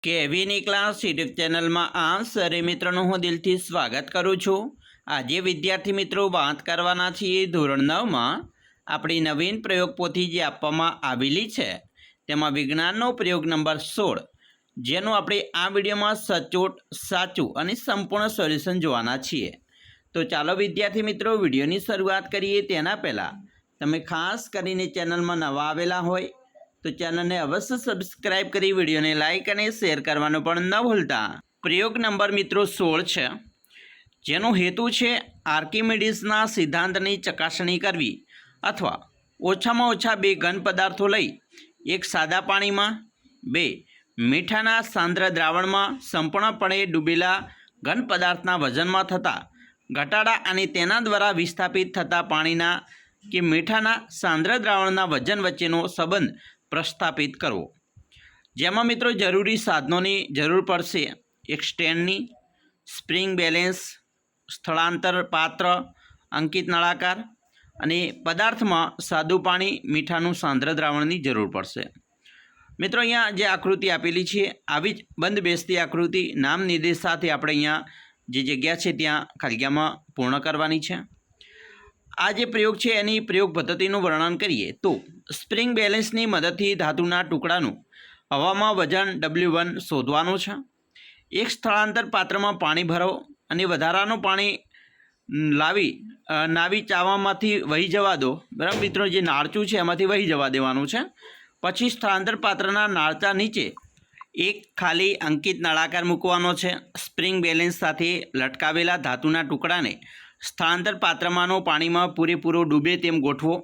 કેવીની class YouTube ચેનલમાં આપ સરે મિત્રોનું હું દિલથી સ્વાગત કરું છું। આજે વિદ્યાર્થી મિત્રો વાત કરવાના છીએ ધોરણ 9માં આપણી નવીન પ્રયોગ પોથી જે આપવામાં આવેલી છે તેમાં વિજ્ઞાનનો પ્રયોગ નંબર 16 જેનું આપણે આ વિડીયોમાં સચોટ સાચું અને સંપૂર્ણ સોલ્યુશન જોવાના છીએ। તો ચાલો વિદ્યાર્થી મિત્રો વિડીયોની શરૂઆત કરીએ। તેના પહેલાં તમે ખાસ કરીને ચેનલમાં નવા આવેલા હોય તો ચેનलને अवश्य सब्सक्राइब करी वीडियो ने लाइक और शेर करवानो पण न भूलता। प्रयोग नंबर मित्रों 16 है जेनो हेतु है आर्किमिडीसना सिद्धांतनी चकासणी करवी अथवा ओछामां ओछा बे घन पदार्थों लई एक सादा पानी में बे मीठाना सांद्र द्रावण में संपूर्णपणे डूबेला घन पदार्थना वजन में थता घटाड़ा अने तेना द्वारा विस्थापित थता पाणीना के मीठाना सांद्र द्रावणना वजन वच्चेनो संबंध प्रस्थापित करवो। जेमां मित्रों जरूरी साधनों की जरूर पड़शे। एक स्टेन्डनी, स्प्रिंग बेलेन्स, स्थलांतर पात्र, अंकित नळाकार अने पदार्थ में सादू पाणी मीठानु सांद्र द्रावण की जरूर पड़शे। मित्रों अहींया जे आकृति आपेली छे आवी ज बंध बेसती आकृति नाम निर्देश साथे आपणे अहींया जे जग्या छे त्यां खालीग्यामां पूर्ण करवानी छे। आ जे प्रयोग है एनी प्रयोग पद्धतिनुं वर्णन करिए तो स्प्रिंग बेलेन्सनी मददथी धातुना टुकड़ानुं हवामां वजन W1 शोधवानुं छे। एक स्थलांतर पात्र में पाणी भरो अने वधारानुं पाणी लावी नावी चावामांथी वही जवा दो। बराबर मित्रों जे नाळचुं छे एमांथी वही जवा देवानुं छे। पछी स्थलांतर पात्रना नाळचा नीचे एक खाली अंकित नळाकार मूकवानो छे। स्प्रिंग बेलेन्स साथे लटकावेला धातुना टुकड़ाने स्थलांतर पात्रमांनो पाणी में पूरेपूरो डूबे तेम गोठवो।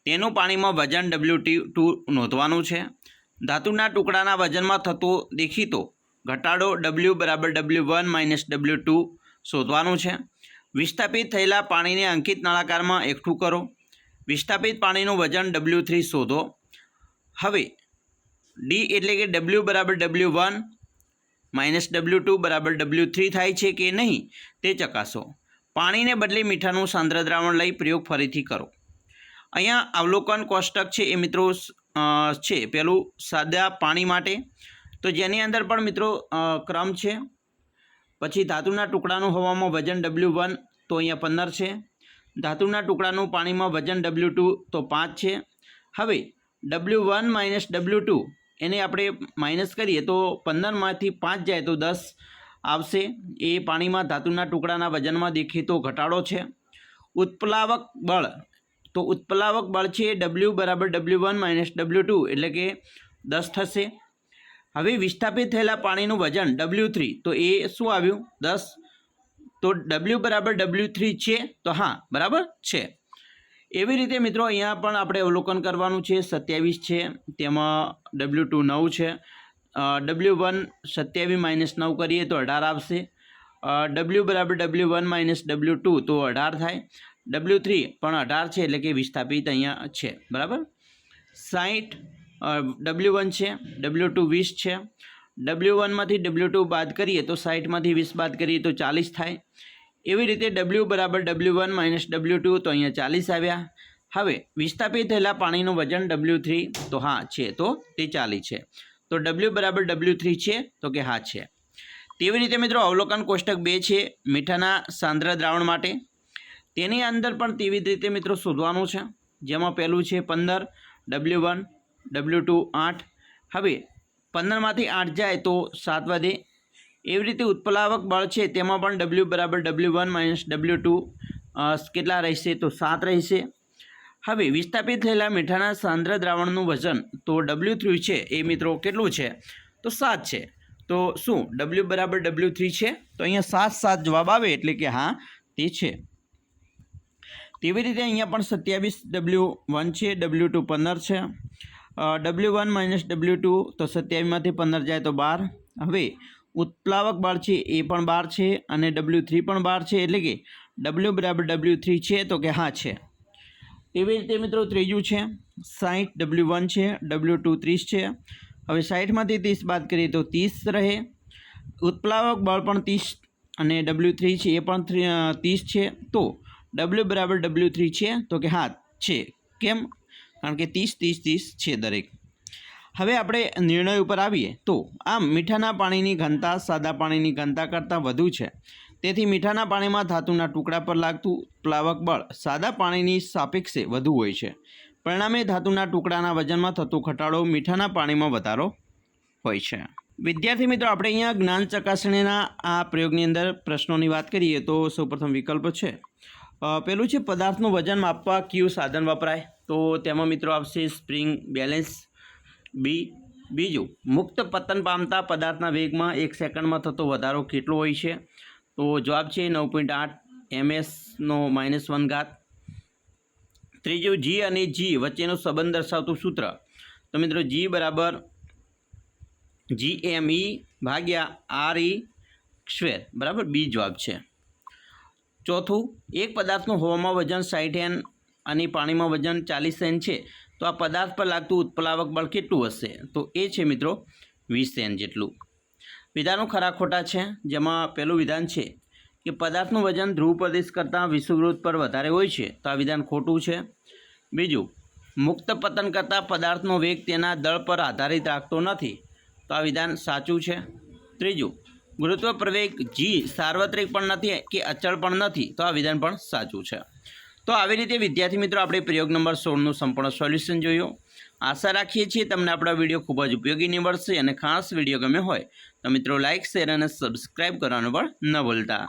तेनुं पाणी में वजन W2 नोंधवानुं छे। धातुना टुकड़ाना वजन में थतो देखीतो घटाडो W बराबर W1 माइनस W2 शोधवानुं छे। विस्थापित थयेला पाणीने अंकित नळाकार में एकठुं करो। विस्थापित पाणीनुं वजन W3 शोधो। हवे D एटले के W बराबर W1 माइनस W2 बराबर W3 थाय छे के नहीं ते चकासो। पानी ने बदले मीठानु सांद्र द्रावण लई प्रयोग फरीथी करो। अहींया अवलोकन कोष्टक है ए मित्रों है पेलू सादा पानी माटे तो जेनी अंदर पण मित्रों क्रम है। पछी धातुना टुकड़ानुं हवामां वजन W1 तो अहींया 15 है। धातुना टुकड़ानुं पाणी में वजन W2 तो 5 है। हवे W1 माइनस W2 एने आपणे माइनस करिए तो 15 मांथी 5 जाए तो 10 आवशे। ए पानी में धातुना टुकड़ाना वजन में देखे तो घटाड़ो है। उत्प्लावक बल तो उत्प्लावक बल है W बराबर W1 माइनस W2 एटले के 10 थशे। हवे विस्थापित थयेला पाणीनुं वजन W3 तो ए शुं आव्युं 10 तो W बराबर W3 है तो हाँ बराबर है। एवी रीते मित्रों अहींया पण आपणे अवलोकन करवानुं छे। 27 है तेमां W2 9 है। W1 27 माइनस 9 करिए तो 18 आवशे। W बराबर W1 माइनस W2 तो 18 थाय। W3 पण 18 है एटले के विस्थापित अहींया है बराबर। 60 W1 है। W2 20 है। W1 मांथी W2 बाद करिए तो 60 मांथी 20 बाद करिए तो 40 थाय। एवी रीते W बराबर W1 माइनस W2 तो अहींया 40 आव्या। हवे विस्थापित थयेला पाणीनुं वजन W3 तो हाँ है तो ते 40 है। तो W बराबर W3 है तो कि हाँ है। तेवी रीते मित्रों अवलोकन कोष्टक 2 है मीठाना सांद्र द्रावण माटे तेनी अंदर पण तेवी रीते मित्रों शोधवानुं छे। जेमां पहेलुं छे 15 W1 W2 8। हवे 15 मांथी 8 जाए तो 7 वधे। एवी रीते उत्प्लावक बल है तेमां पण W बराबर W1 माइनस W2 केटला रहेशे तो 7 रहेशे। हवे विस्थापित थयेला मीठाना सांद्र द्रावणनुं वजन तो W3 है ए मित्रों केटलुं छे तो 7 है। तो शुं W बराबर W3 है तो अहींया 7 जवाब आवे एटले के हाँ ते छे। तेवी रीते अहींया पण 27 W1 है। W2 15 है। W1 माइनस W2 तो 27 मांथी 15 जाए तो 12। हवे उत्प्लावक बल है ए पण 12 है अने W3 पण 12 है एटले के W बराबर W3 है तो कि हाँ है। तेवी रीते मित्रों त्रीजू है 60 W1 है। W2 30 है। हवे 60 मांथी 30 बाद करिए तो 30 रहे। उत्प्लावक बल पण 30 अने W3 है ए पण 30 है तो W बराबर W3 है तो कि हाँ है। केम कारण के 30 30 30 है दरेक। હવે આપણે નિર્ણય ઉપર આવીએ તો આમ મીઠાના પાણીની ઘનતા સાદા પાણીની ઘનતા કરતાં વધુ છે, તેથી મીઠાના પાણીમાં ધાતુના ટુકડા પર લાગતું પ્લાવક બળ સાદા પાણીની સાપેક્ષે વધુ હોય છે. પરિણામે ધાતુના ટુકડાના વજનમાં થતો ઘટાડો મીઠાના પાણીમાં વધારો હોય છે. વિદ્યાર્થી મિત્રો, આપણે અહીંયા જ્ઞાન ચકાસણીના આ પ્રયોગની અંદર પ્રશ્નોની વાત કરીએ તો સૌપ્રથમ વિકલ્પ છે. પેલું છે પદાર્થનું વજન માપવા કયું સાધન વપરાય? તો તેમાં મિત્રો આવશે સ્પ્રિંગ બેલેન્સ. બીજું, મુક્ત પતન પામતા પદાર્થના વેગમાં 1 સેકન્ડમાં થતો વધારો કેટલો હોય છે? તો જવાબ છે 9.8 ms/-1. ત્રીજું, જી અને જી વચ્ચેનો સંબંધ દર્શાવતું સૂત્ર? તો મિત્રો જી બરાબર GME/RE², બરાબર, બી જવાબ છે. ચોથું, એક પાદાર્થનું હવામાં વજન 60 N અને પાણીમાં વજન 40 N છે, તો આ પદાર્થ પર લાગતું ઉત્પ્લાવક બળ કેટલું હશે? તો એ છે મિત્રો 20 N જેટલું. વિધાનો ખરા ખોટા છે, જેમાં પહેલું વિધાન છે કે પદાર્થનું વજન ધ્રુવ પ્રદેશ કરતાં વિષુવવૃત્ત પર વધારે હોય છે, તો આ વિધાન ખોટું છે. બીજું, મુક્ત પતન કરતાં પદાર્થનો વેગ તેના દળ પર આધારિત રાખતો નથી, તો આ વિધાન સાચું છે. ત્રીજું, ગુરુત્વ પ્રવેગ જી સાર્વત્રિક પણ નથી કે અચળ પણ નથી, તો આ વિધાન પણ સાચું છે. તો આવી રીતે વિદ્યાર્થી મિત્રો આપણે પ્રયોગ નંબર 16નું સંપૂર્ણ સોલ્યુશન જોયું. આશા રાખીએ છીએ તમને આપણા વિડીયો ખૂબ જ ઉપયોગી નીવડશે, અને ખાસ વિડીયો ગમે હોય તો મિત્રો લાઇક, શેર અને સબસ્ક્રાઈબ કરવાનું પણ ન ભૂલતા.